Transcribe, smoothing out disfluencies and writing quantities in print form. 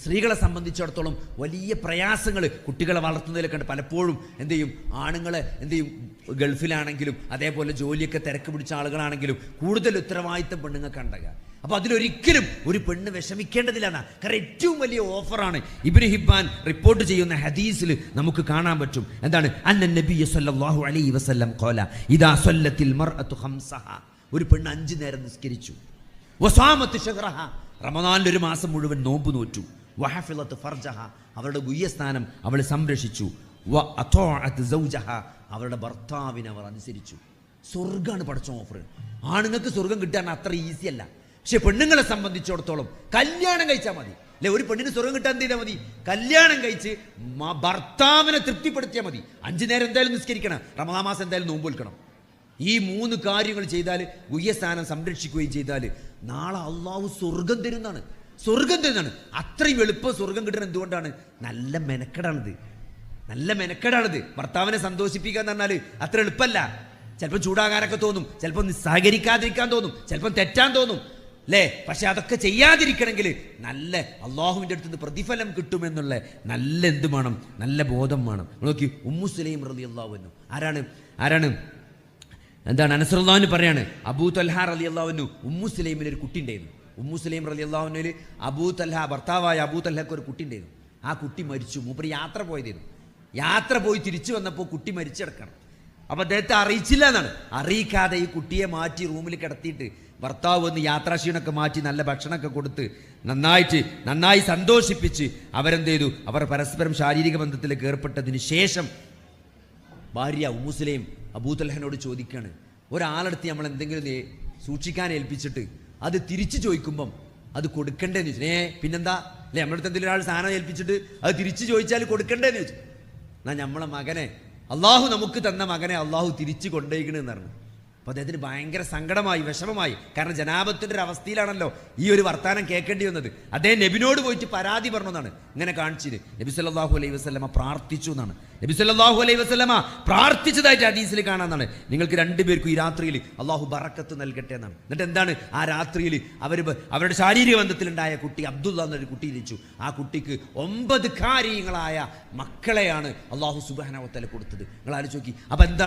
സ്ത്രീകളെ സംബന്ധിച്ചിടത്തോളം വലിയ പ്രയാസങ്ങൾ കുട്ടികളെ വളർത്തുന്നതിലൊക്കെ ഉണ്ട്. പലപ്പോഴും എന്ത് ചെയ്യും, ആണുങ്ങളെ എന്ത് ചെയ്യും, ഗൾഫിലാണെങ്കിലും അതേപോലെ ജോലിയൊക്കെ തിരക്ക് പിടിച്ച ആളുകളാണെങ്കിലും കൂടുതൽ ഉത്തരവാദിത്തം പെണ്ണുങ്ങൾക്ക് ഉണ്ടാകുക. അപ്പോൾ അതിലൊരിക്കലും ഒരു പെണ്ണ് വിഷമിക്കേണ്ടതില്ലാണ്. കാരണം ഏറ്റവും വലിയ ഓഫറാണ്. ഇബ്നു ഹിബ്ബാൻ റിപ്പോർട്ട് ചെയ്യുന്ന ഹദീസിൽ നമുക്ക് കാണാൻ പറ്റും. എന്താണ്? അന്ന നബിയ സല്ലല്ലാഹു അലൈഹി വസല്ലം ഖാല ഇദാ സല്ലത്തിൽ മർഅതു ഖംസഹ, ഒരു പെണ്ണ് 5 നേരം നിസ്കരിച്ചു, വസാമത്ത് ശഹ്റഹ, റമദാനിൽ ഒരു മാസം മുഴുവൻ നോമ്പ് നോറ്റു, വഹഫിളത്ത് ഫർജഹ, അവരുടെ ഗുഹ്യസ്ഥാനം അവൾ സംരക്ഷിച്ചു, വഅതഅത് സൗജഹ, അവരുടെ ഭർത്താവിനെ അവർ അനുസരിച്ചു. സ്വർഗ്ഗമാണ് പഠിച്ച ഓഫർ. ആണുങ്ങൾക്ക് സ്വർഗം കിട്ടാൻ അത്ര ഈസി അല്ല. പക്ഷെ പെണ്ണുങ്ങളെ സംബന്ധിച്ചിടത്തോളം കല്യാണം കഴിച്ചാൽ മതി അല്ലെ. ഒരു പെണ്ണിന് സ്വർഗം കിട്ടാൻ എന്ത് ചെയ്താൽ മതി? കല്യാണം കഴിച്ച് ഭർത്താവിനെ തൃപ്തിപ്പെടുത്തിയാൽ മതി. 5 നേരം എന്തായാലും നിസ്കരിക്കണം, റമദാൻ മാസം എന്തായാലും നോമ്പ് വെക്കണം. ഈ 3 കാര്യങ്ങൾ ചെയ്താൽ, ഗുഹ്യസ്ഥാനം സംരക്ഷിക്കുകയും ചെയ്താൽ നാളെ അള്ളാഹു സ്വർഗം തരുന്നതാണ്. സ്വർഗം തരുന്നതാണ്. അത്രയും എളുപ്പം സ്വർഗം കിട്ടുന്നത് എന്തുകൊണ്ടാണ്? നല്ല മെനക്കെടാണിത്. നല്ല മെനക്കെടാണിത്. ഭർത്താവിനെ സന്തോഷിപ്പിക്കുക എന്ന് പറഞ്ഞാൽ അത്ര എളുപ്പമല്ല. ചിലപ്പോൾ ചൂടാകാനൊക്കെ തോന്നും, ചിലപ്പോൾ സഹകരിക്കാതിരിക്കാൻ തോന്നും, ചിലപ്പോൾ തെറ്റാൻ തോന്നും അല്ലേ. പക്ഷെ അതൊക്കെ ചെയ്യാതിരിക്കണമെങ്കിൽ നല്ല അള്ളാഹുവിൻ്റെ അടുത്ത് നിന്ന് പ്രതിഫലം കിട്ടുമെന്നുള്ള നല്ല എന്ത് വേണം? നല്ല ബോധം വേണം. നോക്കി, ഉമ്മു സുലൈം റളിയല്ലാഹു അൻഹു ആരാണ്? എന്താണ്? അനസ് റളിയല്ലാഹു പറയാണ്, അബൂ തൽഹ റളിയല്ലാഹു അൻഹു ഉമ്മു സുലൈമിന് ഒരു കുട്ടി ഉണ്ടായിരുന്നു. ഉമ്മു സുലൈം റളിയല്ലാഹു അൻഹുവിൽ അബൂ തൽഹ, ഭർത്താവായ അബൂ തൽഹക്ക് ഒരു കുട്ടി ഉണ്ടായിരുന്നു. ആ കുട്ടി മരിച്ചു. മൂപ്പര് യാത്ര പോയതായിരുന്നു. യാത്ര പോയി തിരിച്ചു വന്നപ്പോൾ കുട്ടി മരിച്ചു കിടക്കണം. അപ്പോൾ അദ്ദേഹത്തെ അറിയിച്ചില്ല എന്നാണ്. അറിയിക്കാതെ ഈ കുട്ടിയെ മാറ്റി റൂമിൽ കിടത്തിയിട്ട് ഭർത്താവ് വന്ന് യാത്രാക്ഷീണമൊക്കെ മാറ്റി നല്ല ഭക്ഷണമൊക്കെ കൊടുത്ത് നന്നായി സന്തോഷിപ്പിച്ച് അവരെന്ത് ചെയ്തു? അവർ പരസ്പരം ശാരീരിക ബന്ധത്തിലേക്ക് ഏർപ്പെട്ടതിന് ശേഷം ഭാര്യ ഉമ്മു സുലൈം അബൂ തൽഹനോട് ചോദിക്കുകയാണ്, ഒരാളെടുത്ത് നമ്മൾ എന്തെങ്കിലും സൂക്ഷിക്കാൻ ഏൽപ്പിച്ചിട്ട് അത് തിരിച്ചു ചോദിക്കുമ്പം അത് കൊടുക്കണ്ടേന്ന് ചോദിച്ചു. പിന്നെന്താ അല്ലേ, നമ്മളടുത്ത് എന്തെങ്കിലും ഒരാൾ സാധനം ഏൽപ്പിച്ചിട്ട് അത് തിരിച്ചു ചോദിച്ചാൽ കൊടുക്കണ്ടേന്ന് ചോദിച്ചു. എന്നാൽ നമ്മളെ മകനെ, അള്ളാഹു നമുക്ക് തന്ന മകനെ അള്ളാഹു തിരിച്ചു കൊണ്ടുപോയിക്കണെന്ന് പറഞ്ഞു. അപ്പോൾ അദ്ദേഹത്തിന് ഭയങ്കര സങ്കടമായി, വിഷമമായി. കാരണം ജനാബത്തിൻ്റെ ഒരു അവസ്ഥയിലാണല്ലോ ഈ ഒരു വർത്താനം കേൾക്കേണ്ടി വന്നത്. അദ്ദേഹം നബിനോട് പോയിട്ട് പരാതി പറഞ്ഞു എന്നാണ് ഇങ്ങനെ കാണിച്ചത്. നബി സല്ലല്ലാഹു അലൈഹി വസല്ലമ പ്രാർത്ഥിച്ചു എന്നാണ്. നബി സല്ലല്ലാഹു അലൈഹി വസല്ലമ പ്രാർത്ഥിച്ചതായിട്ട് ഹദീസിൽ കാണാമെന്നാണ്. നിങ്ങൾക്ക് 2 പേർക്കും ഈ രാത്രിയിൽ അള്ളാഹു ബറക്കത്ത് നൽകട്ടെ എന്നാണ്. എന്നിട്ട് എന്താണ്? ആ രാത്രിയിൽ അവരുടെ ശാരീരിക ബന്ധത്തിലുണ്ടായ കുട്ടി അബ്ദുള്ള എന്നൊരു കുട്ടി ജനിച്ചു. ആ കുട്ടിക്ക് 9 കാര്യങ്ങളായ മക്കളെയാണ് അള്ളാഹു സുബ്ഹാനഹു വ തആല കൊടുത്തത്. നിങ്ങൾ ആലോചിച്ച് നോക്കി. അപ്പം എന്താ